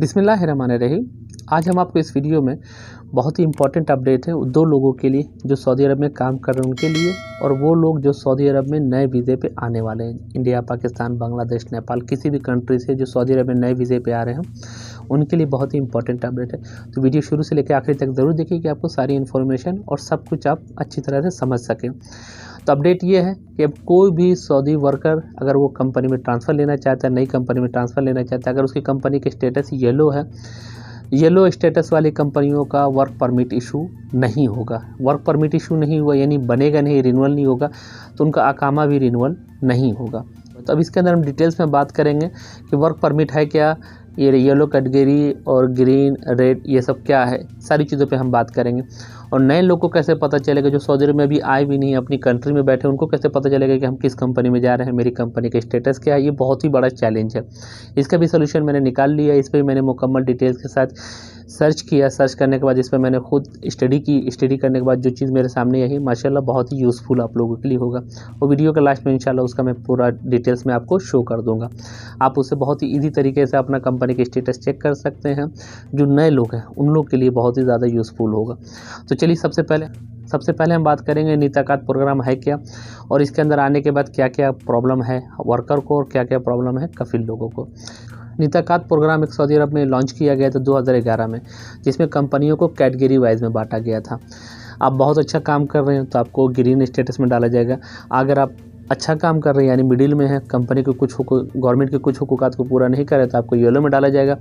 बिस्मिल्लाहिर्रहमानिर्रहीम। आज हम आपको इस वीडियो में बहुत ही इंपॉर्टेंट अपडेट है दो लोगों के लिए जो सऊदी अरब में काम कर रहे हैं उनके लिए, और वो लोग जो सऊदी अरब में नए वीज़े पे आने वाले हैं। इंडिया, पाकिस्तान, बांग्लादेश, नेपाल, किसी भी कंट्री से जो सऊदी अरब में नए वीज़े पे आ रहे हैं उनके लिए बहुत ही इंपॉर्टेंट अपडेट है। तो वीडियो शुरू से लेकर आखिरी तक ज़रूर देखिए कि आपको सारी इन्फॉर्मेशन और सब कुछ आप अच्छी तरह से समझ सकें। तो अपडेट ये है कि अब कोई भी सऊदी वर्कर अगर वो कंपनी में ट्रांसफ़र लेना चाहता है, नई कंपनी में ट्रांसफ़र लेना चाहता है, अगर उसकी कंपनी के स्टेटस येलो है, येलो स्टेटस वाली कंपनियों का वर्क परमिट इशू नहीं होगा। वर्क परमिट इशू नहीं हुआ यानी बनेगा नहीं, रिन्यूअल नहीं होगा, तो उनका अकामा भी रिन्यूअल नहीं होगा। तो अब इसके अंदर हम डिटेल्स में बात करेंगे कि वर्क परमिट है क्या, ये येलो कैटेगरी और ग्रीन, रेड, ये सब क्या है, सारी चीज़ों पे हम बात करेंगे। और नए लोग को कैसे पता चलेगा जो सऊदी अरब में अभी आए भी नहीं, अपनी कंट्री में बैठे, उनको कैसे पता चलेगा कि हम किस कंपनी में जा रहे हैं, मेरी कंपनी का स्टेटस क्या है। ये बहुत ही बड़ा चैलेंज है। इसका भी सोल्यूशन मैंने निकाल लिया। इस पर मैंने मुकम्मल डिटेल्स के साथ सर्च किया। सर्च करने के बाद इस पर मैंने खुद स्टडी की। स्टडी करने के बाद जो चीज़ मेरे सामने आई माशाल्लाह बहुत ही यूज़फुल आप लोगों के लिए होगा। और वीडियो के लास्ट में इंशाल्लाह उसका मैं पूरा डिटेल्स में आपको शो कर दूंगा। आप उससे बहुत ही ईजी तरीके से अपना कंपनी के स्टेटस चेक कर सकते हैं। जो नए लोग हैं उन लोग के लिए बहुत ही ज़्यादा यूज़फुल होगा। तो चलिए सबसे पहले हम बात करेंगे निताकात प्रोग्राम है क्या, और इसके अंदर आने के बाद क्या क्या प्रॉब्लम है वर्कर को और क्या क्या प्रॉब्लम है कफिल लोगों को। निताकात प्रोग्राम एक सऊदी अरब में लॉन्च किया गया था 2011 में, जिसमें कंपनियों को कैटेगरी वाइज में बांटा गया था। आप बहुत अच्छा काम कर रहे हैं तो आपको ग्रीन स्टेटस में डाला जाएगा। अगर आप अच्छा काम कर रहे हैं यानी मिडिल में है, कंपनी के कुछ गवर्नमेंट के कुछ हुकूकात को पूरा नहीं कर रहे तो आपको येलो में डाला जाएगा।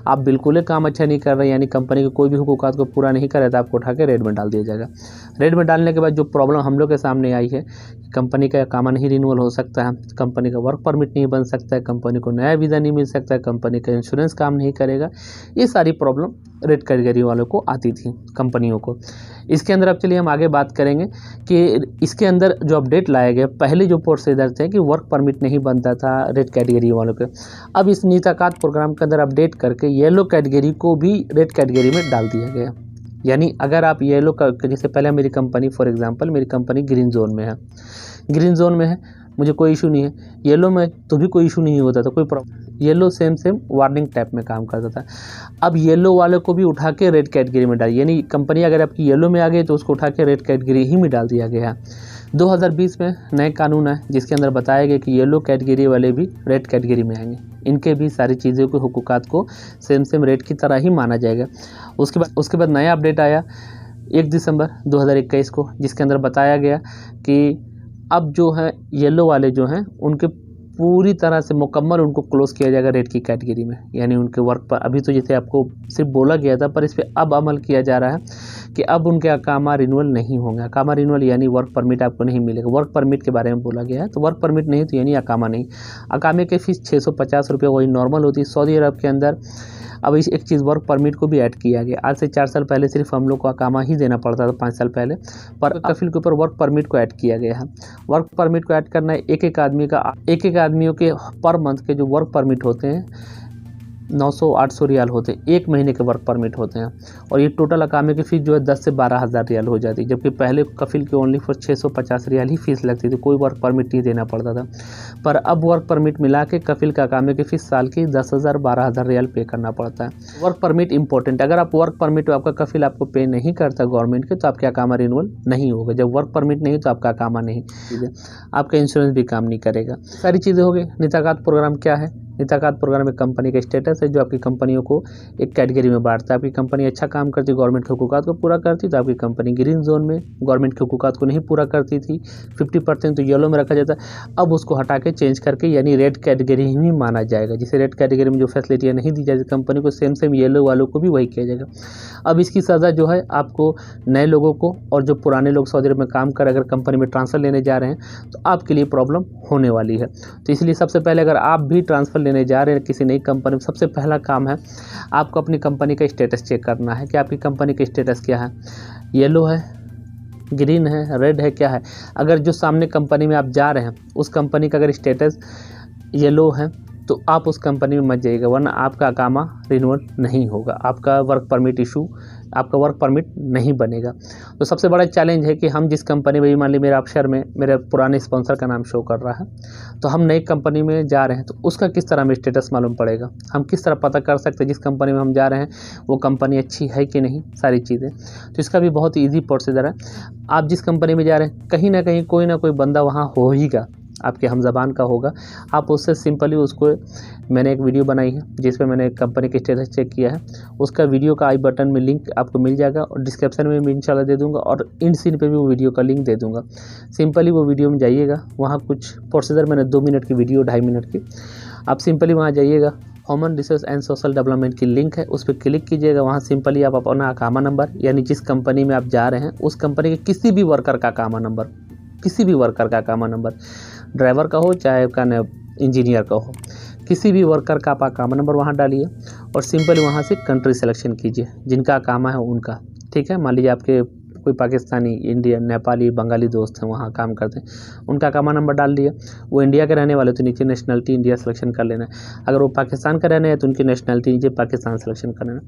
आप बिल्कुल ही काम अच्छा नहीं कर रहे यानी कंपनी के कोई भी हुकूकात को पूरा नहीं कर रहे तो आपको उठा के रेड में डाल दिया जाएगा। रेड में डालने के बाद जो प्रॉब्लम हम लोग के सामने आई है, कंपनी का अकामा नहीं रिन्यूअल हो सकता है, कंपनी का वर्क परमिट नहीं बन सकता है, कंपनी को नया वीज़ा नहीं मिल सकता है, कंपनी का इंश्योरेंस काम नहीं करेगा। ये सारी प्रॉब्लम रेड कैटेगरी वालों को आती थी, कंपनियों को। इसके अंदर अब चलिए हम आगे बात करेंगे कि इसके अंदर जो अपडेट लाया गया, पहले जो प्रोसीजर थे कि वर्क परमिट नहीं बनता था रेड कैटेगरी वालों के, अब इस निताकात प्रोग्राम के अंदर अपडेट करके येलो कैटेगरी को भी रेड कैटेगरी में डाल दिया गया। यानी अगर आप येलो का, जैसे पहले मेरी कंपनी फॉर एग्जांपल मेरी कंपनी ग्रीन जोन में है, ग्रीन जोन में है, मुझे कोई इशू नहीं है। येलो में तो भी कोई इशू नहीं होता था, कोई problem. Yellow same warning type में काम करता था। अब येलो वाले को भी उठा के रेड कैटेगरी में डाल, यानी कंपनी अगर आपकी येलो में आ गई तो उसको उठा के रेड कैटेगरी ही में डाल दिया गया है। 2020 में नए कानून है जिसके अंदर बताया गया कि येलो कैटेगरी वाले भी रेड कैटेगरी में आएंगे, इनके भी सारी चीज़ों के हुकूकात को सेम रेड की तरह ही माना जाएगा। उसके बाद नया अपडेट आया 1 दिसंबर 2021 को, जिसके अंदर बताया गया कि अब जो है येलो वाले जो हैं उनके पूरी तरह से मुकम्मल उनको क्लोज़ किया जाएगा रेड की कैटेगरी में। यानी उनके वर्क पर अभी तो जैसे आपको सिर्फ बोला गया था, पर इस पर अब अमल किया जा रहा है कि अब उनके अकामा रिन्यूअल नहीं होंगे। अकामा रिन्यूअल यानी वर्क परमिट आपको नहीं मिलेगा। वर्क परमिट के बारे में बोला गया है, तो वर्क परमिट नहीं तो यानी अकामा नहीं। अकामे की फ़ीस 650 रुपये वही नॉर्मल होती है सऊदी अरब के अंदर। अब इस एक चीज़ वर्क परमिट को भी ऐड किया गया। आज से 4 साल पहले सिर्फ हम लोग को अकामा ही देना पड़ता था, 5 साल पहले, पर कफिल के ऊपर वर्क परमिट को ऐड किया गया है। वर्क परमिट को ऐड करना है एक एक आदमियों के पर मंथ के जो वर्क परमिट होते हैं 900-800 रियाल होते हैं, 1 महीने के वर्क परमिट होते हैं। और ये टोटल अकामे की फ़ीस जो है 10 से 12,000 रियाल हो जाती है, जबकि पहले कफिल की ओनली फॉर 650 रियाल ही फ़ीस लगती थी, कोई वर्क परमिट नहीं देना पड़ता था। पर अब वर्क परमिट मिला के कफिल का अकामे की फ़ीस साल की 10,000-12,000 रियाल पे करना पड़ता है। वर्क परमिट इंपॉर्टेंट, अगर आप वर्क परमिट आपका कफिल आपको पे नहीं करता गवर्नमेंट के, तो आपके अकामा रिन्यूअल नहीं होगा। जब वर्क परमिट नहीं तो आपका अकामा नहीं, आपका इंश्योरेंस भी काम नहीं करेगा। सारी चीज़ें हो गई। निताकात प्रोग्राम क्या है? निताकात प्रोग्राम में कंपनी का स्टेटस है जो आपकी कंपनियों को एक कैटेगरी में बांटता है। आपकी कंपनी अच्छा काम करती है, गवर्नमेंट के हुकूकात को पूरा करती, तो आपकी कंपनी ग्रीन जोन में गवर्नमेंट के हुकूकात को नहीं पूरा करती थी, 50% तो येलो में रखा जाता है। अब उसको हटा के चेंज करके यानी रेड कैटेगरी ही माना जाएगा। जिसे रेड कैटेगरी में जो फैसिलिटियाँ नहीं दी जाती कंपनी को, सेम येलो वालों को भी वही किया जाएगा। अब इसकी सज़ा जो है आपको नए लोगों को और जो पुराने लोग सऊदी अरब में काम कर अगर कंपनी में ट्रांसफ़र लेने जा रहे हैं तो आपके लिए प्रॉब्लम होने वाली है। तो इसलिए सबसे पहले अगर आप भी ट्रांसफ़र लेने जा रहे हैं किसी नई कंपनी में, सबसे पहला काम है आपको अपनी कंपनी का स्टेटस चेक करना है कि आपकी कंपनी का स्टेटस क्या है, येलो है, ग्रीन है, रेड है, क्या है। अगर जो सामने कंपनी में आप जा रहे हैं उस कंपनी का अगर स्टेटस येलो है तो आप उस कंपनी में मत जाइएगा, वरना आपका अकामा रिन्यूअल नहीं होगा, आपका वर्क परमिट इशू आपका वर्क परमिट नहीं बनेगा। तो सबसे बड़ा चैलेंज है कि हम जिस कंपनी में, मान ली मेरा अक्षर में मेरे पुराने स्पॉन्सर का नाम शो कर रहा है, तो हम नई कंपनी में जा रहे हैं तो उसका किस तरह हमें स्टेटस मालूम पड़ेगा, हम किस तरह पता कर सकते हैं जिस कंपनी में हम जा रहे हैं वो कंपनी अच्छी है कि नहीं, सारी चीज़ें। तो इसका भी बहुत ईजी प्रोसीजर है। आप जिस कंपनी में जा रहे हैं कहीं ना कहीं कोई ना कोई बंदा वहाँ हो हीगा, आपके हम ज़बान का होगा। आप उससे सिंपली उसको, मैंने एक वीडियो बनाई है जिसमें मैंने कंपनी के स्टेटस चेक किया है, उसका वीडियो का आई बटन में लिंक आपको मिल जाएगा और डिस्क्रिप्शन में भी इंशाल्लाह दे दूंगा और इन सीन पे भी वो वीडियो का लिंक दे दूंगा। सिंपली वो वीडियो में जाइएगा, वहाँ कुछ प्रोसीजर मैंने 2 मिनट की वीडियो, 2.5 मिनट की, आप सिंपली वहाँ जाइएगा, human resource and social development की लिंक है, उस पर क्लिक कीजिएगा। वहाँ सिंपली आप अपना अकामा नंबर, यानी जिस कंपनी में आप जा रहे हैं उस कंपनी के किसी भी वर्कर का अकामा नंबर, किसी भी वर्कर का अकामा नंबर, ड्राइवर का हो चाहे का इंजीनियर का हो, किसी भी वर्कर का आप अकामा नंबर वहाँ डालिए और सिंपली वहाँ से कंट्री सिलेक्शन कीजिए जिनका अकामा है उनका। ठीक है, मान लीजिए आपके कोई पाकिस्तानी, इंडियन, नेपाली, बंगाली दोस्त हैं वहाँ काम करते हैं, उनका अकामा नंबर डाल दिया। वो इंडिया के रहने वाले तो नीचे नेशनलिटी इंडिया सिलेक्शन कर लेना है। अगर वो पाकिस्तान का रहने हैं तो उनकी नेशनलिटी नीचे पाकिस्तान सिलेक्शन कर लेना।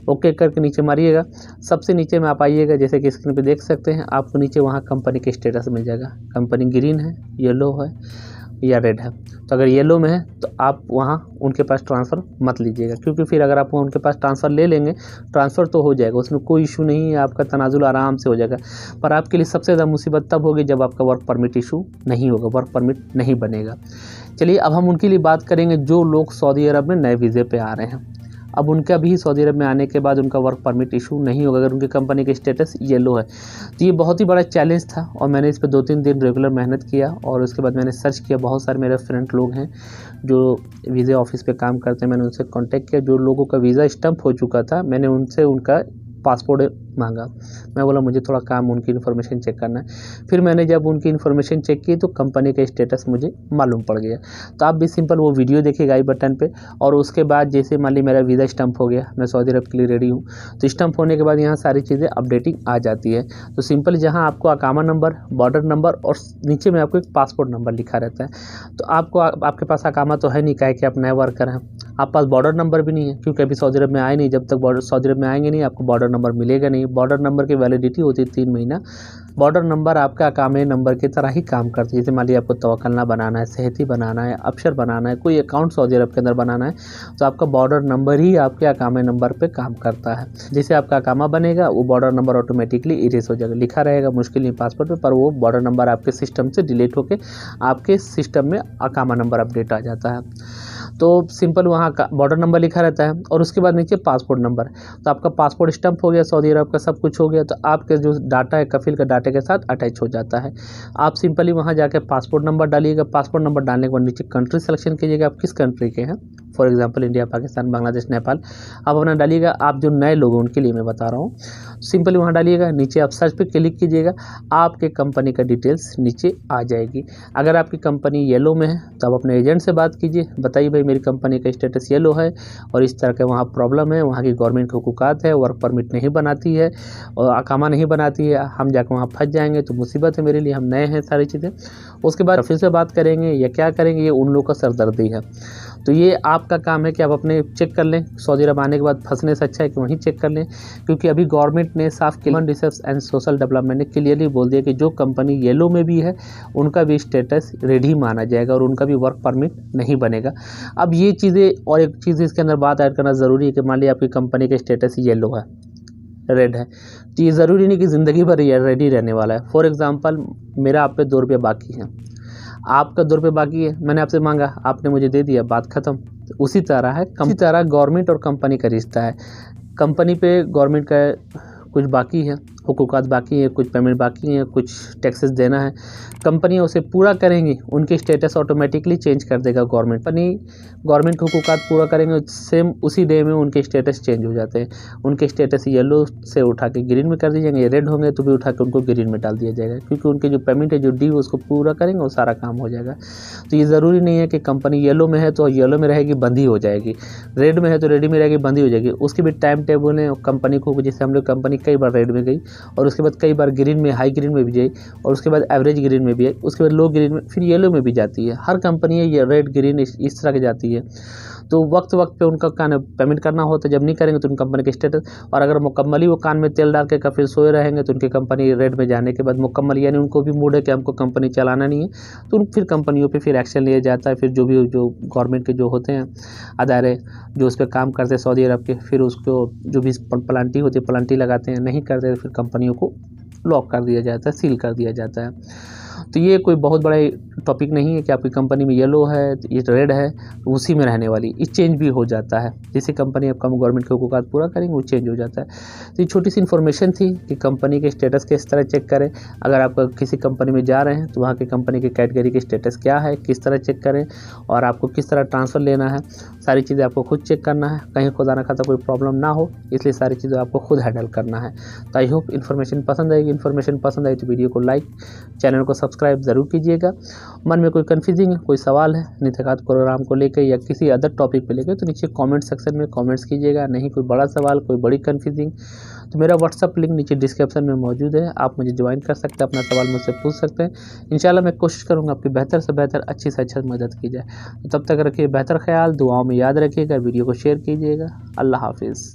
ओके करके नीचे मारिएगा। सबसे नीचे में आप आइएगा, जैसे कि स्क्रीन पे देख सकते हैं, आपको नीचे वहाँ कंपनी के स्टेटस मिल जाएगा। कंपनी ग्रीन है, येलो है या रेड है। तो अगर येलो में है तो आप वहाँ उनके पास ट्रांसफ़र मत लीजिएगा, क्योंकि फिर अगर आप उनके पास ट्रांसफ़र ले लेंगे, ट्रांसफ़र तो हो जाएगा, उसमें कोई इशू नहीं है, आपका तनाजुल आराम से हो जाएगा। पर आपके लिए सबसे ज़्यादा मुसीबत तब होगी जब आपका वर्क परमिट इशू नहीं होगा, वर्क परमिट नहीं बनेगा। चलिए अब हम उनके लिए बात करेंगे जो लोग सऊदी अरब में नए वीज़े पे आ रहे हैं। अब उनका भी सऊदी अरब में आने के बाद उनका वर्क परमिट इशू नहीं होगा अगर उनकी कंपनी का स्टेटस येलो है। तो ये बहुत ही बड़ा चैलेंज था और मैंने इस पर 2-3 दिन रेगुलर मेहनत किया और उसके बाद मैंने सर्च किया। बहुत सारे मेरे फ्रेंड लोग हैं जो वीज़ा ऑफिस पे काम करते हैं, मैंने उनसे कांटेक्ट किया। जो लोगों का वीज़ा स्टम्प हो चुका था मैंने उनसे उनका पासपोर्ट मांगा। मैं बोला मुझे थोड़ा काम, उनकी इन्फॉर्मेशन चेक करना है। फिर मैंने जब उनकी इन्फॉर्मेशन चेक की तो कंपनी का स्टेटस मुझे मालूम पड़ गया। तो आप भी सिंपल वो वीडियो देखिएगा आई बटन पे, और उसके बाद जैसे मान ली मेरा वीज़ा स्टम्प हो गया, मैं सऊदी अरब के लिए रेडी हूँ, तो स्टम्प होने के बाद यहाँ सारी चीज़ें अपडेटिंग आ जाती है। तो सिंपल जहाँ आपको अकामा नंबर, बॉर्डर नंबर और नीचे में आपको एक पासपोर्ट नंबर लिखा रहता है। तो आपको, आपके पास अकामा तो है नहीं, क्या है कि आप नए वर्कर हैं, आप पास बॉर्डर नंबर भी नहीं है क्योंकि अभी सऊदी अरब में आए नहीं। जब तक सऊदी अरब में आएंगे नहीं आपको बॉर्डर नंबर मिलेगा नहीं। बॉर्डर नंबर की वैलिडिटी होती है 3 महीना। बॉर्डर नंबर आपका अकामे नंबर की तरह ही काम करती है। जैसे मान लीजिए आपको तवक्कलना बनाना है, सेहती बनाना है, अफसर बनाना है, कोई अकाउंट सऊदी अरब के अंदर बनाना है, तो आपका बॉर्डर नंबर ही आपके अकामे नंबर पे काम करता है। जैसे आपका अकामा बनेगा वो बॉर्डर नंबर ऑटोमेटिकली इरेज हो जाएगा, लिखा रहेगा मुश्किल नहीं पासपोर्ट पे, पर वो बॉर्डर नंबर आपके सिस्टम से डिलीट होकर आपके सिस्टम में अकामा नंबर अपडेट आ जाता है। तो सिंपल वहाँ का बॉर्डर नंबर लिखा रहता है और उसके बाद नीचे पासपोर्ट नंबर। तो आपका पासपोर्ट स्टम्प हो गया, सऊदी अरब का सब कुछ हो गया, तो आपके जो डाटा है कफिल का डाटा के साथ अटैच हो जाता है। आप सिंपली वहाँ जाकर पासपोर्ट नंबर डालिएगा। पासपोर्ट नंबर डालने के बाद नीचे कंट्री सिलेक्शन कीजिएगा, आप किस कंट्री के हैं, for example India, Pakistan, Bangladesh, Nepal, आप अपना डालिएगा। आप जो नए लोग हैं उनके लिए मैं बता रहा हूँ, सिंपली वहाँ डालिएगा। नीचे आप सर्च पे क्लिक कीजिएगा, आपके कंपनी का डिटेल्स नीचे आ जाएगी। अगर आपकी कंपनी येलो में है तो आप अपने एजेंट से बात कीजिए, बताइए भाई मेरी कंपनी का स्टेटस येलो है और इस तरह का वहाँ प्रॉब्लम है, वहाँ की गवर्नमेंट हुकूकात है, वर्क परमिट नहीं बनाती है और अकामा नहीं बनाती है, हम जाकर वहाँ फंस जाएंगे तो मुसीबत है मेरे लिए, हम नए हैं, सारी चीज़ें। उसके बाद फिर से बात करेंगे या क्या करेंगे, ये उन लोगों का सरदर्दी है। तो ये आपका काम है कि आप अपने चेक कर लें। सऊदी अरब आने के बाद फंसने से अच्छा है कि वहीं चेक कर लें, क्योंकि अभी गवर्नमेंट ने साफ human resource and social development ने क्लियरली बोल दिया कि जो कंपनी येलो में भी है उनका भी स्टेटस रेडी माना जाएगा और उनका भी वर्क परमिट नहीं बनेगा। अब ये चीज़ें, और एक चीज़ इसके अंदर बात ऐड करना ज़रूरी है कि मान लीजिए आपकी कंपनी का स्टेटस येलो है, रेड है, तो ये ज़रूरी नहीं कि ज़िंदगी भर ये रेडी रहने वाला है। फॉर एग्ज़ाम्पल मेरा आप पे 2 रुपये बाकी है, आपका 2 रुपये बाकी है, मैंने आपसे मांगा, आपने मुझे दे दिया, बात ख़त्म। तो उसी तरह है, इसी तरह गवर्नमेंट और कंपनी का रिश्ता है। कंपनी पे गवर्नमेंट का कुछ बाकी है, हुकूकात बाकी है, कुछ पेमेंट बाकी है, कुछ टैक्सेस देना है, कंपनियाँ उसे पूरा करेंगी, उनके स्टेटस ऑटोमेटिकली चेंज कर देगा गवर्नमेंट। गवर्नमेंट हुकूकात पूरा करेंगे, सेम उसी डे में उनके स्टेटस चेंज हो जाते हैं। उनके स्टेटस येलो से उठा के ग्रीन में कर दिए जाएंगे, रेड होंगे तो भी उठा के उनको ग्रीन में डाल दिया जाएगा, क्योंकि उनके जो पेमेंट है, जो ड्यू उसको पूरा करेंगे, वो सारा काम हो जाएगा। तो ये ज़रूरी नहीं है कि कंपनी येलो में है तो येलो में रहेगी, बंदी हो जाएगी, रेड में है तो रेड में रहेगी, बंदी हो जाएगी। उसके भी टाइम टेबल है कंपनी को, जैसे हम लोग कंपनी कई बार रेड में गई और उसके बाद कई बार ग्रीन में, हाई ग्रीन में भी गई और उसके बाद एवरेज ग्रीन में भी आई, उसके बाद लो ग्रीन में, फिर येलो में भी जाती है। हर कंपनी ये रेड ग्रीन इस तरह की जाती है। तो वक्त वक्त पे उनका पेमेंट करना होता है। जब नहीं करेंगे तो उन कंपनी के स्टेटस, और अगर मुकम्मल ही वो कान में तेल डाल के फिर सोए रहेंगे तो उनकी कंपनी रेड में जाने के बाद मुकम्मल, यानी उनको भी मूड है कि हमको कंपनी चलाना नहीं है, तो फिर कंपनियों पे फिर एक्शन लिया जाता है। फिर जो गवर्नमेंट के जो होते हैं अदारे जो उस पर काम करते हैं सऊदी अरब के, फिर उसको जो भी प्लांटी होती है प्लांटी लगाते हैं, नहीं करते तो फिर कंपनियों को लॉक कर दिया जाता है, सील कर दिया जाता है। तो ये कोई बहुत बड़ा टॉपिक नहीं है कि आपकी कंपनी में येलो है, ये रेड है, तो उसी में रहने वाली, ये चेंज भी हो जाता है। जैसे कंपनी अब कम गवर्नमेंट के हुकूकात पूरा करेंगे वो चेंज हो जाता है। तो ये छोटी सी इन्फॉर्मेशन थी कि कंपनी के स्टेटस किस तरह चेक करें। अगर आप किसी कंपनी में जा रहे हैं तो वहाँ की कंपनी की कैटेगरी की स्टेटस क्या है, किस तरह चेक करें, और आपको किस तरह ट्रांसफ़र लेना है, सारी चीज़ें आपको खुद चेक करना है। कहीं खुदा ना खाता कोई प्रॉब्लम ना हो, इसलिए सारी चीज़ें आपको खुद हैंडल करना है। तो आई होप इन्फॉर्मेशन पसंद आएगी। इन्फॉर्मेशन पसंद आई तो वीडियो को लाइक, चैनल को सब्सक्राइब ज़रूर कीजिएगा। मन में कोई कन्फ्यूजिंग है, कोई सवाल है नित्य प्रोग्राम को लेकर या किसी अदर टॉपिक पे लेकर, तो नीचे कमेंट सेक्शन में कमेंट्स कीजिएगा। नहीं कोई बड़ा सवाल, कोई बड़ी कन्फ्यूजिंग, तो मेरा व्हाट्सअप लिंक नीचे डिस्क्रिप्शन में मौजूद है, आप मुझे ज्वाइन कर सकते हैं, अपना सवाल मुझसे पूछ सकते हैं। इंशाल्लाह मैं कोशिश करूँगा आपकी बेहतर से बेहतर, अच्छी से अच्छा मदद की जाए। तो तब तक रखिए बेहतर ख्याल, दुआओं में याद रखिएगा, वीडियो को शेयर कीजिएगा। अल्लाह हाफिज़।